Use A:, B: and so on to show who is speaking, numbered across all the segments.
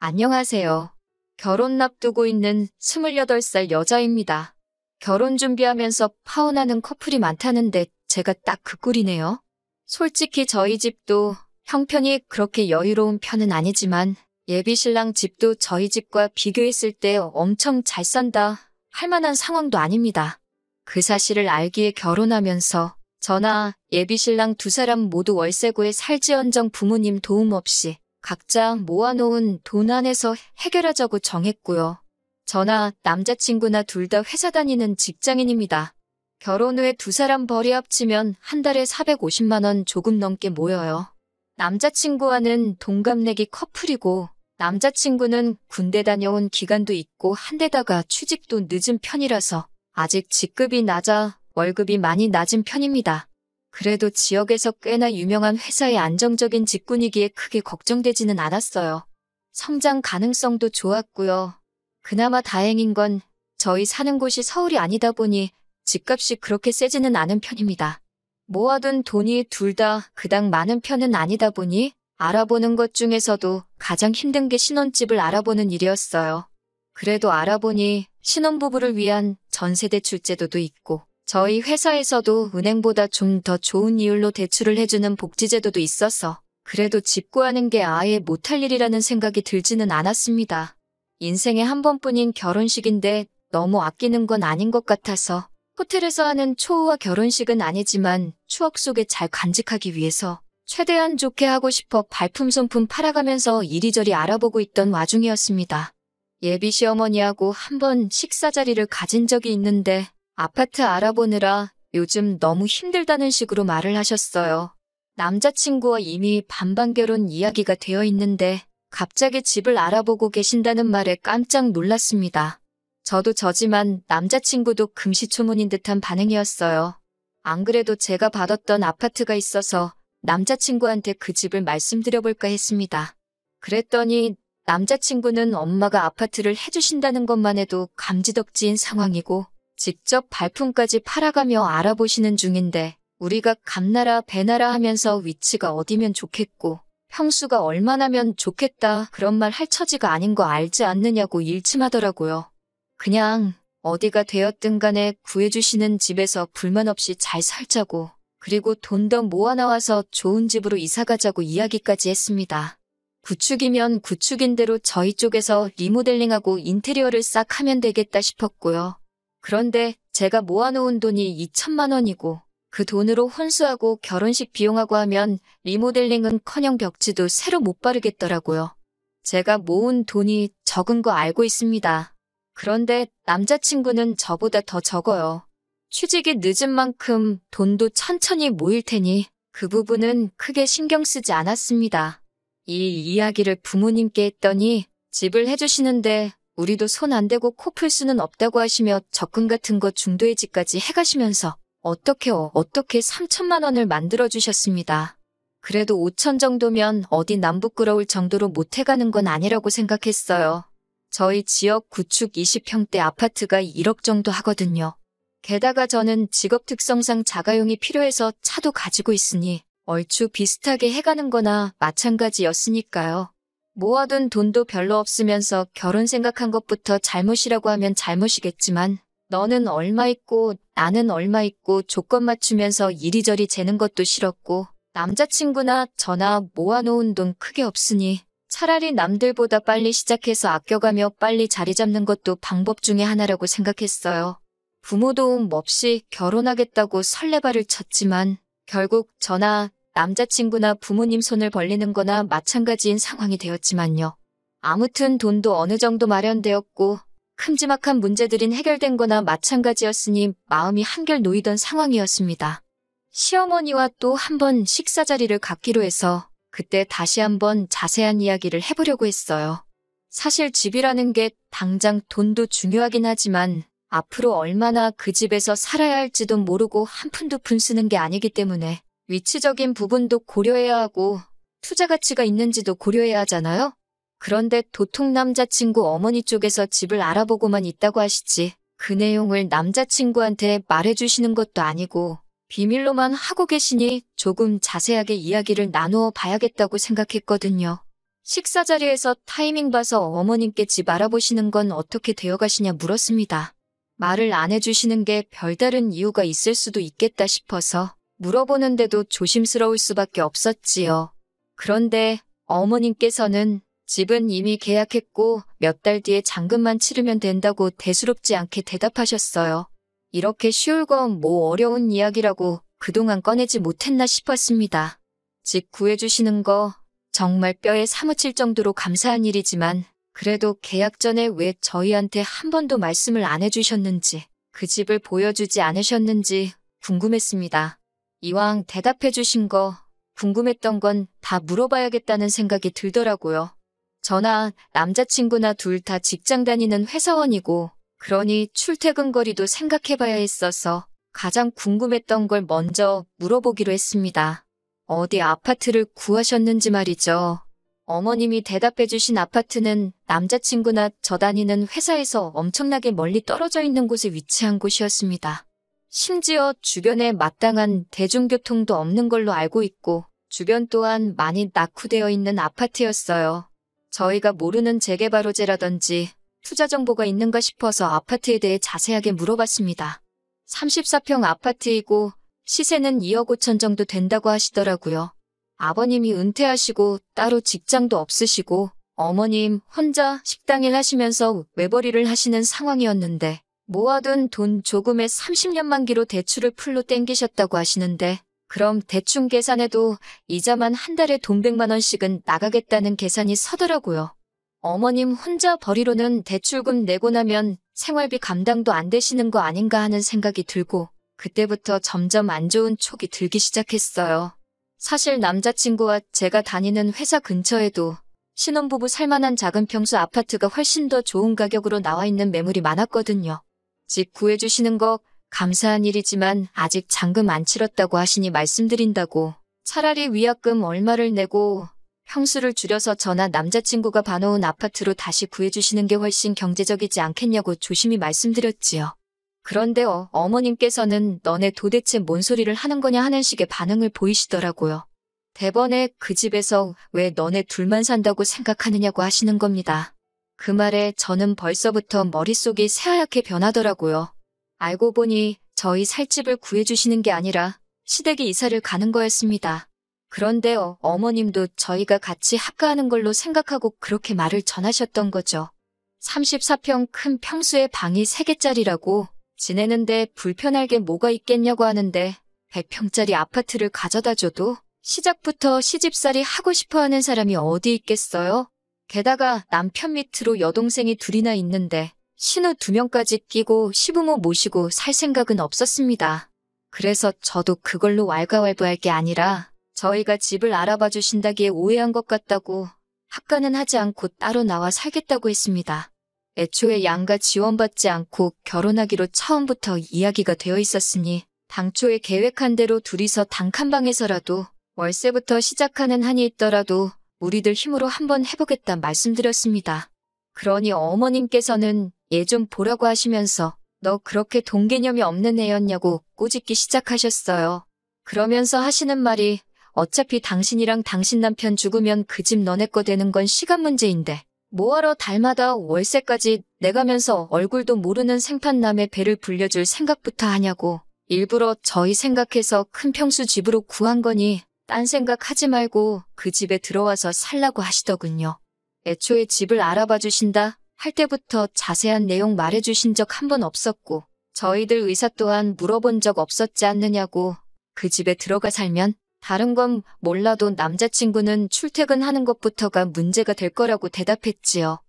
A: 안녕하세요. 결혼 앞두고 있는 28살 여자입니다. 결혼 준비하면서 파혼하는 커플이 많다는데 제가 딱 그 꼴이네요. 솔직히 저희 집도 형편이 그렇게 여유로운 편은 아니지만 예비신랑 집도 저희 집과 비교했을 때 엄청 잘 산다 할 만한 상황도 아닙니다. 그 사실을 알기에 결혼하면서 저나 예비신랑 두 사람 모두 월세고에 살지언정 부모님 도움 없이 각자 모아놓은 돈 안에서 해결하자고 정했고요. 저나 남자친구나 둘 다 회사 다니는 직장인입니다. 결혼 후에 두 사람 벌이 합치면 한 달에 450만 원 조금 넘게 모여요. 남자친구와는 동갑내기 커플이고 남자친구는 군대 다녀온 기간도 있고 한데다가 취직도 늦은 편이라서 아직 직급이 낮아 월급이 많이 낮은 편입니다. 그래도 지역에서 꽤나 유명한 회사의 안정적인 직군이기에 크게 걱정되지는 않았어요. 성장 가능성도 좋았고요. 그나마 다행인 건 저희 사는 곳이 서울이 아니다 보니 집값이 그렇게 세지는 않은 편입니다. 모아둔 돈이 둘 다 그닥 많은 편은 아니다 보니 알아보는 것 중에서도 가장 힘든 게 신혼집을 알아보는 일이었어요. 그래도 알아보니 신혼부부를 위한 전세대출 제도도 있고 저희 회사에서도 은행보다 좀 더 좋은 이율로 대출을 해주는 복지제도도 있어서 그래도 집 구하는 게 아예 못할 일이라는 생각이 들지는 않았습니다. 인생에 한 번뿐인 결혼식인데 너무 아끼는 건 아닌 것 같아서 호텔에서 하는 초호화 결혼식은 아니지만 추억 속에 잘 간직하기 위해서 최대한 좋게 하고 싶어 발품 손품 팔아가면서 이리저리 알아보고 있던 와중이었습니다. 예비 시어머니하고 한 번 식사 자리를 가진 적이 있는데 아파트 알아보느라 요즘 너무 힘들다는 식으로 말을 하셨어요. 남자친구와 이미 반반 결혼 이야기가 되어 있는데 갑자기 집을 알아보고 계신다는 말에 깜짝 놀랐습니다. 저도 저지만 남자친구도 금시초문인 듯한 반응이었어요. 안 그래도 제가 받았던 아파트가 있어서 남자친구한테 그 집을 말씀드려볼까 했습니다. 그랬더니 남자친구는 엄마가 아파트를 해주신다는 것만 해도 감지덕지인 상황이고 직접 발품까지 팔아가며 알아보시는 중인데 우리가 감나라 배나라 하면서 위치가 어디면 좋겠고 평수가 얼마나면 좋겠다 그런 말 할 처지가 아닌 거 알지 않느냐고 일침하더라고요. 그냥 어디가 되었든 간에 구해주시는 집에서 불만 없이 잘 살자고 그리고 돈 더 모아나와서 좋은 집으로 이사가자고 이야기까지 했습니다. 구축이면 구축인 대로 저희 쪽에서 리모델링하고 인테리어를 싹 하면 되겠다 싶었고요. 그런데 제가 모아놓은 돈이 2천만 원이고 그 돈으로 혼수하고 결혼식 비용하고 하면 리모델링은커녕 벽지도 새로 못 바르겠더라고요. 제가 모은 돈이 적은 거 알고 있습니다. 그런데 남자친구는 저보다 더 적어요. 취직이 늦은 만큼 돈도 천천히 모일 테니 그 부분은 크게 신경 쓰지 않았습니다. 이 이야기를 부모님께 했더니 집을 해주시는데 우리도 손 안 대고 코 풀 수는 없다고 하시며 적금 같은 거 중도해지까지 해가시면서 어떻게 3천만 원을 만들어주셨습니다. 그래도 5천 정도면 어디 남 부끄러울 정도로 못해가는 건 아니라고 생각했어요. 저희 지역 구축 20평대 아파트가 1억 정도 하거든요. 게다가 저는 직업 특성상 자가용이 필요해서 차도 가지고 있으니 얼추 비슷하게 해가는 거나 마찬가지였으니까요. 모아둔 돈도 별로 없으면서 결혼 생각한 것부터 잘못이라고 하면 잘못이겠지만 너는 얼마 있고 나는 얼마 있고 조건 맞추면서 이리저리 재는 것도 싫었고 남자친구나 저나 모아놓은 돈 크게 없으니 차라리 남들보다 빨리 시작해서 아껴가며 빨리 자리 잡는 것도 방법 중에 하나라고 생각했어요. 부모 도움 없이 결혼하겠다고 설레발을 쳤지만 결국 저나 남자친구나 부모님 손을 벌리는 거나 마찬가지인 상황이 되었지만요. 아무튼 돈도 어느 정도 마련되었고 큼지막한 문제들인 해결된 거나 마찬가지였으니 마음이 한결 놓이던 상황이었습니다. 시어머니와 또 한 번 식사 자리를 갖기로 해서 그때 다시 한번 자세한 이야기를 해보려고 했어요. 사실 집이라는 게 당장 돈도 중요하긴 하지만 앞으로 얼마나 그 집에서 살아야 할지도 모르고 한 푼 두 푼 쓰는 게 아니기 때문에 위치적인 부분도 고려해야 하고 투자 가치가 있는지도 고려해야 하잖아요. 그런데 도통 남자친구 어머니 쪽에서 집을 알아보고만 있다고 하시지 그 내용을 남자친구한테 말해주시는 것도 아니고 비밀로만 하고 계시니 조금 자세하게 이야기를 나누어 봐야겠다고 생각했거든요. 식사 자리에서 타이밍 봐서 어머님께 집 알아보시는 건 어떻게 되어 가시냐 물었습니다. 말을 안 해주시는 게 별다른 이유가 있을 수도 있겠다 싶어서 물어보는데도 조심스러울 수밖에 없었지요. 그런데 어머님께서는 집은 이미 계약했고 몇 달 뒤에 잔금만 치르면 된다고 대수롭지 않게 대답하셨어요. 이렇게 쉬울 건 뭐 어려운 이야기라고 그동안 꺼내지 못했나 싶었습니다. 집 구해주시는 거 정말 뼈에 사무칠 정도로 감사한 일이지만 그래도 계약 전에 왜 저희한테 한 번도 말씀을 안 해주셨는지, 그 집을 보여주지 않으셨는지 궁금했습니다. 이왕 대답해 주신 거 궁금했던 건 다 물어봐야겠다는 생각이 들더라고요. 저나 남자친구나 둘 다 직장 다니는 회사원이고 그러니 출퇴근 거리도 생각해봐야 했어서 가장 궁금했던 걸 먼저 물어보기로 했습니다. 어디 아파트를 구하셨는지 말이죠. 어머님이 대답해 주신 아파트는 남자친구나 저 다니는 회사에서 엄청나게 멀리 떨어져 있는 곳에 위치한 곳이었습니다. 심지어 주변에 마땅한 대중교통도 없는 걸로 알고 있고 주변 또한 많이 낙후되어 있는 아파트였어요. 저희가 모르는 재개발 호재라든지 투자 정보가 있는가 싶어서 아파트에 대해 자세하게 물어봤습니다. 34평 아파트이고 시세는 2억 5천 정도 된다고 하시더라고요. 아버님이 은퇴하시고 따로 직장도 없으시고 어머님 혼자 식당일 하시면서 외벌이를 하시는 상황이었는데 모아둔 돈 조금에 30년 만기로 대출을 풀로 땡기셨다고 하시는데 그럼 대충 계산해도 이자만 한 달에 돈 100만 원씩은 나가겠다는 계산이 서더라고요. 어머님 혼자 벌이로는 대출금 내고 나면 생활비 감당도 안 되시는 거 아닌가 하는 생각이 들고 그때부터 점점 안 좋은 촉이 들기 시작했어요. 사실 남자친구와 제가 다니는 회사 근처에도 신혼부부 살만한 작은 평수 아파트가 훨씬 더 좋은 가격으로 나와 있는 매물이 많았거든요. 집 구해주시는 거 감사한 일이지만 아직 잔금 안 치렀다고 하시니 말씀드린다고 차라리 위약금 얼마를 내고 평수를 줄여서 저나 남자친구가 봐놓은 아파트로 다시 구해주시는 게 훨씬 경제적이지 않겠냐고 조심히 말씀드렸지요. 그런데 어머님께서는 너네 도대체 뭔 소리를 하는 거냐 하는 식의 반응을 보이시더라고요. 대번에 그 집에서 왜 너네 둘만 산다고 생각하느냐고 하시는 겁니다. 그 말에 저는 벌써부터 머릿속이 새하얗게 변하더라고요. 알고 보니 저희 살 집을 구해주시는 게 아니라 시댁이 이사를 가는 거였습니다. 그런데 어머님도 저희가 같이 합가하는 걸로 생각하고 그렇게 말을 전하셨던 거죠. 34평 큰 평수의 방이 3개짜리라고 지내는데 불편할 게 뭐가 있겠냐고 하는데 100평짜리 아파트를 가져다 줘도 시작부터 시집살이 하고 싶어하는 사람이 어디 있겠어요? 게다가 남편 밑으로 여동생이 둘이나 있는데 신우 2명까지 끼고 시부모 모시고 살 생각은 없었습니다. 그래서 저도 그걸로 왈가왈부할 게 아니라 저희가 집을 알아봐 주신다기에 오해한 것 같다고 합가는 하지 않고 따로 나와 살겠다고 했습니다. 애초에 양가 지원받지 않고 결혼하기로 처음부터 이야기가 되어 있었으니 당초에 계획한 대로 둘이서 단칸방에서라도 월세부터 시작하는 한이 있더라도 우리들 힘으로 한번 해보겠다 말씀드렸습니다. 그러니 어머님께서는 얘 좀 보라고 하시면서 너 그렇게 돈 개념이 없는 애였냐고 꼬집기 시작하셨어요. 그러면서 하시는 말이 어차피 당신이랑 당신 남편 죽으면 그 집 너네 거 되는 건 시간 문제인데 뭐하러 달마다 월세까지 내가면서 얼굴도 모르는 생판남의 배를 불려줄 생각부터 하냐고 일부러 저희 생각해서 큰 평수 집으로 구한 거니 딴 생각하지 말고 그 집에 들어와서 살라고 하시더군요. 애초에 집을 알아봐 주신다 할 때부터 자세한 내용 말해주신 적 한 번 없었고 저희들 의사 또한 물어본 적 없었지 않느냐고 그 집에 들어가 살면 다른 건 몰라도 남자친구는 출퇴근하는 것부터가 문제가 될 거라고 대답했지요.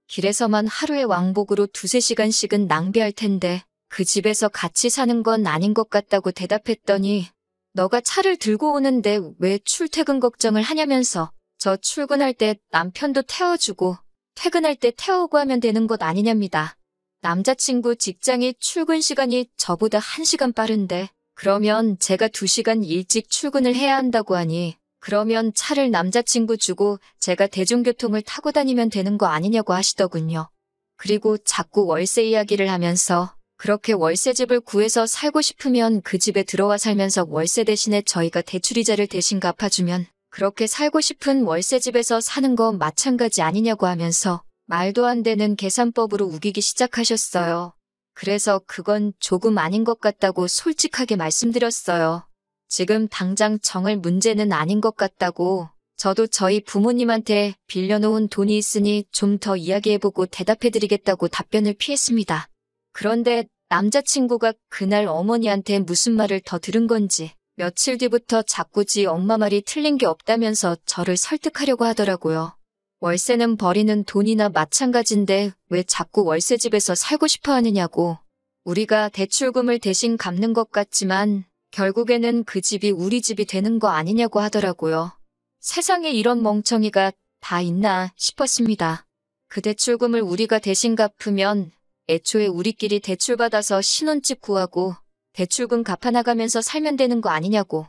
A: 길에서만 하루에 왕복으로 2~3시간씩은 낭비할 텐데 그 집에서 같이 사는 건 아닌 것 같다고 대답했더니 너가 차를 들고 오는데 왜 출퇴근 걱정을 하냐면서 저 출근할 때 남편도 태워주고 퇴근할 때 태우고 하면 되는 것 아니냐입니다. 남자친구 직장이 출근 시간이 저보다 1시간 빠른데 그러면 제가 2시간 일찍 출근을 해야 한다고 하니 그러면 차를 남자친구 주고 제가 대중교통을 타고 다니면 되는 거 아니냐고 하시더군요. 그리고 자꾸 월세 이야기를 하면서 그렇게 월세집을 구해서 살고 싶으면 그 집에 들어와 살면서 월세 대신에 저희가 대출이자를 대신 갚아주면 그렇게 살고 싶은 월세집에서 사는 거 마찬가지 아니냐고 하면서 말도 안 되는 계산법으로 우기기 시작하셨어요. 그래서 그건 조금 아닌 것 같다고 솔직하게 말씀드렸어요. 지금 당장 정할 문제는 아닌 것 같다고. 저도 저희 부모님한테 빌려놓은 돈이 있으니 좀 더 이야기해보고 대답해드리겠다고 답변을 피했습니다. 그런데 남자친구가 그날 어머니한테 무슨 말을 더 들은 건지 며칠 뒤부터 자꾸 지 엄마 말이 틀린 게 없다면서 저를 설득하려고 하더라고요. 월세는 버리는 돈이나 마찬가지인데 왜 자꾸 월세집에서 살고 싶어 하느냐고. 우리가 대출금을 대신 갚는 것 같지만 결국에는 그 집이 우리 집이 되는 거 아니냐고 하더라고요. 세상에 이런 멍청이가 다 있나 싶었습니다. 그 대출금을 우리가 대신 갚으면 애초에 우리끼리 대출받아서 신혼집 구하고 대출금 갚아나가면서 살면 되는 거 아니냐고.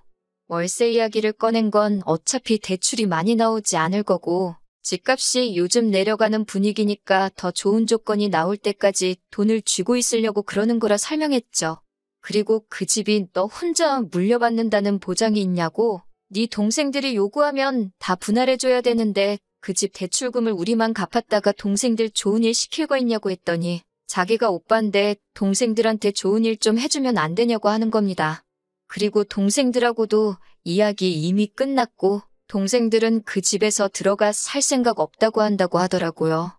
A: 월세 이야기를 꺼낸 건 어차피 대출이 많이 나오지 않을 거고 집값이 요즘 내려가는 분위기니까 더 좋은 조건이 나올 때까지 돈을 쥐고 있으려고 그러는 거라 설명했죠. 그리고 그 집이 너 혼자 물려받는다는 보장이 있냐고. 네 동생들이 요구하면 다 분할해줘야 되는데 그 집 대출금을 우리만 갚았다가 동생들 좋은 일 시킬 거 있냐고 했더니 자기가 오빠인데 동생들한테 좋은 일 좀 해주면 안 되냐고 하는 겁니다. 그리고 동생들하고도 이야기 이미 끝났고 동생들은 그 집에서 들어가 살 생각 없다고 한다고 하더라고요.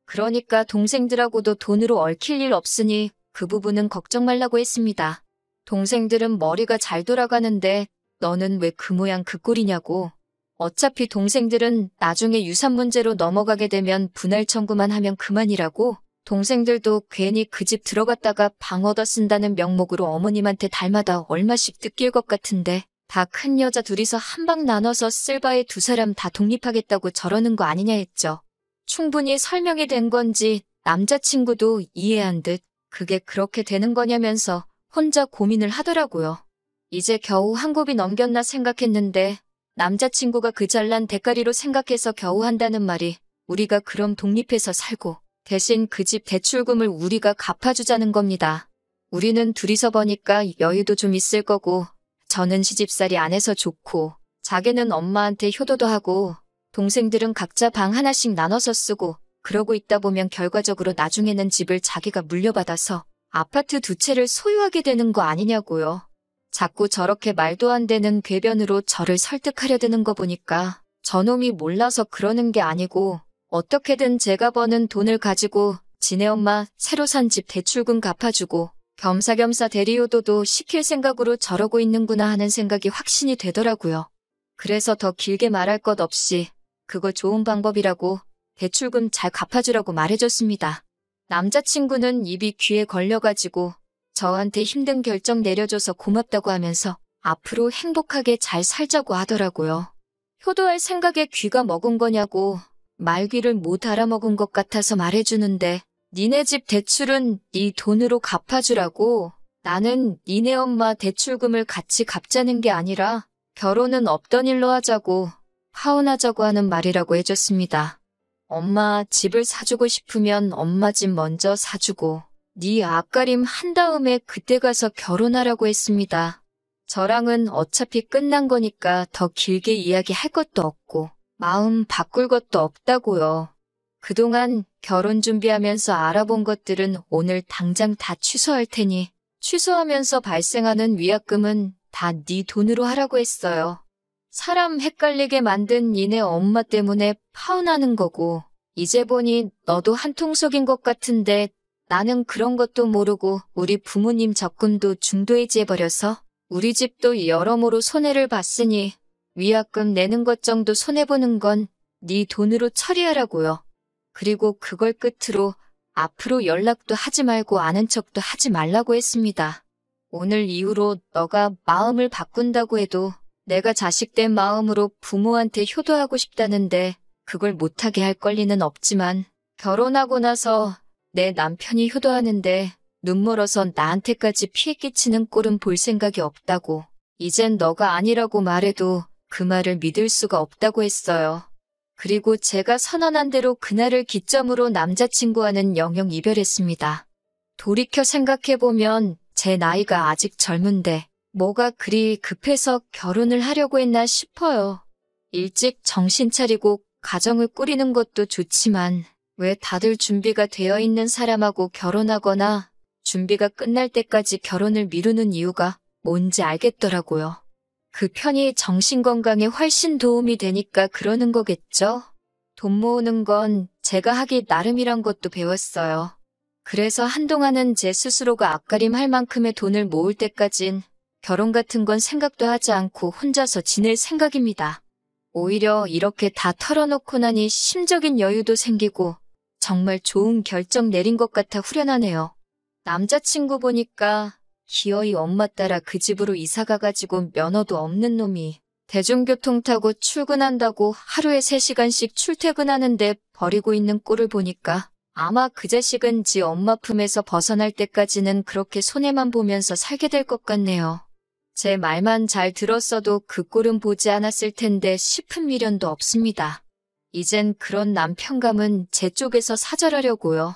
A: 그러니까 동생들하고도 돈으로 얽힐 일 없으니 그 부분은 걱정 말라고 했습니다. 동생들은 머리가 잘 돌아가는데 너는 왜 그 모양 그 꼴이냐고. 어차피 동생들은 나중에 유산 문제로 넘어가게 되면 분할 청구만 하면 그만이라고. 동생들도 괜히 그 집 들어갔다가 방 얻어 쓴다는 명목으로 어머님한테 달마다 얼마씩 뜯길 것 같은데 다 큰 여자 둘이서 한 방 나눠서 쓸 바에 두 사람 다 독립하겠다고 저러는 거 아니냐 했죠. 충분히 설명이 된 건지 남자친구도 이해한 듯 그게 그렇게 되는 거냐면서 혼자 고민을 하더라고요. 이제 겨우 한 곱이 넘겼나 생각했는데 남자친구가 그 잘난 대가리로 생각해서 겨우 한다는 말이 우리가 그럼 독립해서 살고 대신 그 집 대출금을 우리가 갚아주자는 겁니다. 우리는 둘이서 버니까 여유도 좀 있을 거고 저는 시집살이 안 해서 좋고 자기는 엄마한테 효도도 하고 동생들은 각자 방 하나씩 나눠서 쓰고 그러고 있다 보면 결과적으로 나중에는 집을 자기가 물려받아서 아파트 두 채를 소유하게 되는 거 아니냐고요. 자꾸 저렇게 말도 안 되는 궤변으로 저를 설득하려 드는 거 보니까 저놈이 몰라서 그러는 게 아니고 어떻게든 제가 버는 돈을 가지고 지네 엄마 새로 산 집 대출금 갚아주고 겸사겸사 대리효도도 시킬 생각으로 저러고 있는구나 하는 생각이 확신이 되더라고요. 그래서 더 길게 말할 것 없이 그거 좋은 방법이라고 대출금 잘 갚아주라고 말해줬습니다. 남자친구는 입이 귀에 걸려가지고 저한테 힘든 결정 내려줘서 고맙다고 하면서 앞으로 행복하게 잘 살자고 하더라고요. 효도할 생각에 귀가 먹은 거냐고 말귀를 못 알아먹은 것 같아서 말해주는데 니네 집 대출은 네 돈으로 갚아주라고. 나는 니네 엄마 대출금을 같이 갚자는 게 아니라 결혼은 없던 일로 하자고 파혼하자고 하는 말이라고 해줬습니다. 엄마 집을 사주고 싶으면 엄마 집 먼저 사주고 네 앞가림 한 다음에 그때 가서 결혼하라고 했습니다. 저랑은 어차피 끝난 거니까 더 길게 이야기할 것도 없고 마음 바꿀 것도 없다고요. 그동안 결혼 준비하면서 알아본 것들은 오늘 당장 다 취소할 테니 취소하면서 발생하는 위약금은 다 네 돈으로 하라고 했어요. 사람 헷갈리게 만든 니네 엄마 때문에 파혼하는 거고 이제 보니 너도 한통속인 것 같은데 나는 그런 것도 모르고 우리 부모님 적금도 중도해지해버려서 우리 집도 여러모로 손해를 봤으니 위약금 내는 것 정도 손해보는 건 네 돈으로 처리하라고요. 그리고 그걸 끝으로 앞으로 연락도 하지 말고 아는 척도 하지 말라고 했습니다. 오늘 이후로 너가 마음을 바꾼다고 해도 내가 자식된 마음으로 부모한테 효도하고 싶다는데 그걸 못하게 할 권리는 없지만 결혼하고 나서 내 남편이 효도하는데 눈멀어서 나한테까지 피해 끼치는 꼴은 볼 생각이 없다고. 이젠 너가 아니라고 말해도 그 말을 믿을 수가 없다고 했어요. 그리고 제가 선언한 대로 그날을 기점으로 남자친구와는 영영 이별했습니다. 돌이켜 생각해보면 제 나이가 아직 젊은데 뭐가 그리 급해서 결혼을 하려고 했나 싶어요. 일찍 정신 차리고 가정을 꾸리는 것도 좋지만 왜 다들 준비가 되어 있는 사람하고 결혼하거나 준비가 끝날 때까지 결혼을 미루는 이유가 뭔지 알겠더라고요. 그 편이 정신건강에 훨씬 도움이 되니까 그러는 거겠죠? 돈 모으는 건 제가 하기 나름이란 것도 배웠어요. 그래서 한동안은 제 스스로가 앞가림할 만큼의 돈을 모을 때까진 결혼 같은 건 생각도 하지 않고 혼자서 지낼 생각입니다. 오히려 이렇게 다 털어놓고 나니 심적인 여유도 생기고 정말 좋은 결정 내린 것 같아 후련하네요. 남자친구 보니까 기어이 엄마 따라 그 집으로 이사가가지고 면허도 없는 놈이 대중교통 타고 출근한다고 하루에 3시간씩 출퇴근하는데 버리고 있는 꼴을 보니까 아마 그 자식은 지 엄마 품에서 벗어날 때까지는 그렇게 손해만 보면서 살게 될 것 같네요. 제 말만 잘 들었어도 그 꼴은 보지 않았을 텐데 싶은 미련도 없습니다. 이젠 그런 남편감은 제 쪽에서 사절하려고요.